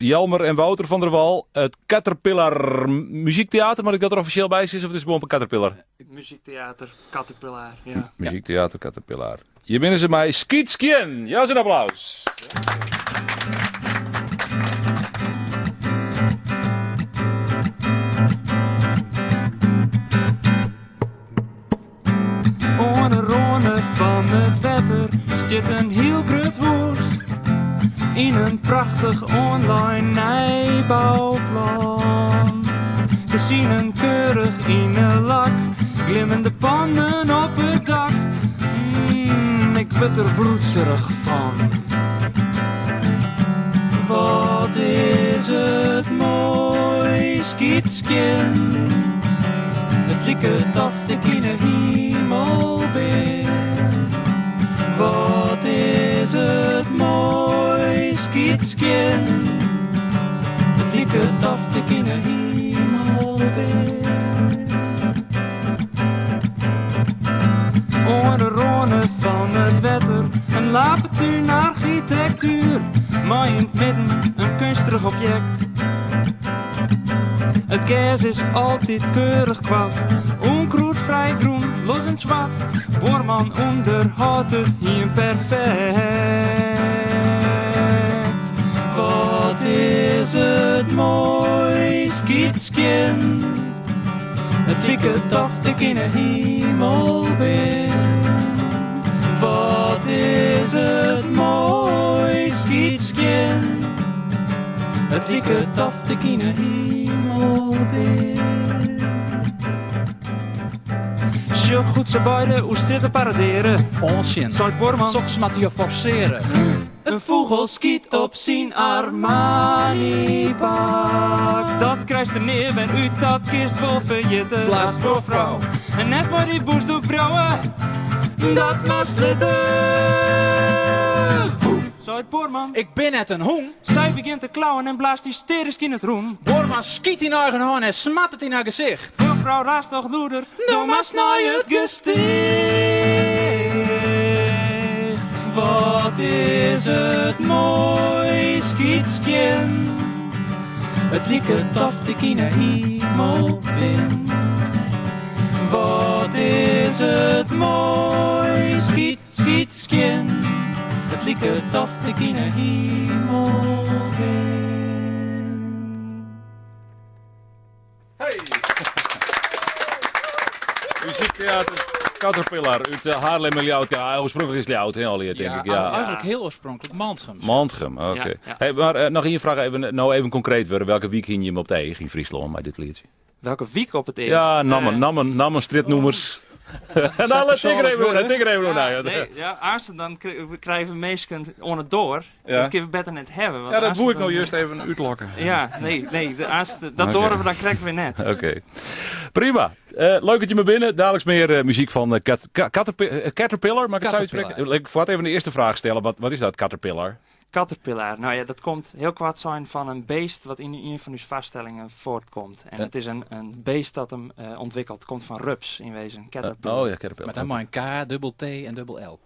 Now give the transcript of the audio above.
Jelmer en Wouter van der Wal, het Caterpillar Muziektheater. Mag ik dat er officieel bij zijn of het is gewoon een Caterpillar? Muziektheater, Caterpillar, ja. Muziektheater Caterpillar. Je binnen ze mij Skietskien. Ja, eens een applaus. Aan de ronde van het wetter zit een heel groot huis in een prachtig online nijbouwplan. We zien een keurig in een lak, glimmende pannen op het dak. Ik word er bloedserig van. Wat is het mooi Skietskien. Het lieket of ik in de hemel ben. Wat is het mooi Skietskien. Het lieket of ik in de hemel ben. Onder de ronde van het wetter, een lapentuin naar architectuur. Maar in het midden een kunstig object. Het gas is altijd keurig kwad, onkruid vrij groen, los en zwart. Boorman onderhoudt het hier perfect. Wat is het mooi Skietskien. Het lieket of ik in de hemel ben. Wat is het mooi Skietskien. Het lieket of ik in de hemel ben. Zo goed ze beide hoe te paraderen. Onzin. Zuid-Borman. Soks moet je forceren. Een vogel skiet op zijn Armani-pak. Dat krijgt er neer en uit dat kist boven je te blaasbroervrouw. En net maar die boesdoek vrouwen, dat was litten. Zuid-Borman. Ik ben net een hoen. Zij begint te klauwen en blaast hysterisch in het roem. Borman schiet in eigen hand en smat het in haar gezicht. Mevrouw raast nog loeder, doe maar snij het gesticht. Wat is het mooi Skietskien. Het lieket of ik in de hemel ben. Wat is het mooi Skietskien. Het lieket of ik in de hemel ben. Hey! Muziektheater Caterpillar uit Haarlem en Ljout. Ja, oorspronkelijk is Ljout, hè, al hier, denk ik. Ja. Eigenlijk heel oorspronkelijk Mantgem. Mantgem, oké. Ja, ja. Hey, maar nog hier vraag even concreet worden. Welke week ging je hem op de eigen in Friesland met dit liedje? Welke week op het eerst? Ja, namen, stripnoemers. En dan tik er even nog naar. Als dan krijgen we meestal on het door. Ja. Dat kunnen we beter net hebben. Want Ja, dat als moet ik dan- nou juist even uitlokken. Ja, nee, dat door we dan krijgen we net. Oké. Prima. Leuk dat je me binnen. Dadelijk meer muziek van Caterpillar. Mag ik het zo uitspreken? Ik voor even de eerste vraag stellen. Wat is dat, Caterpillar? Caterpillar, nou ja, dat komt heel kwaad zijn van een beest wat in een van uw vaststellingen voortkomt. En het is een beest dat hem ontwikkelt. Het komt van rups in wezen, Caterpillar. Oh ja, Caterpillar. Maar dan maar een K, dubbel T en dubbel L.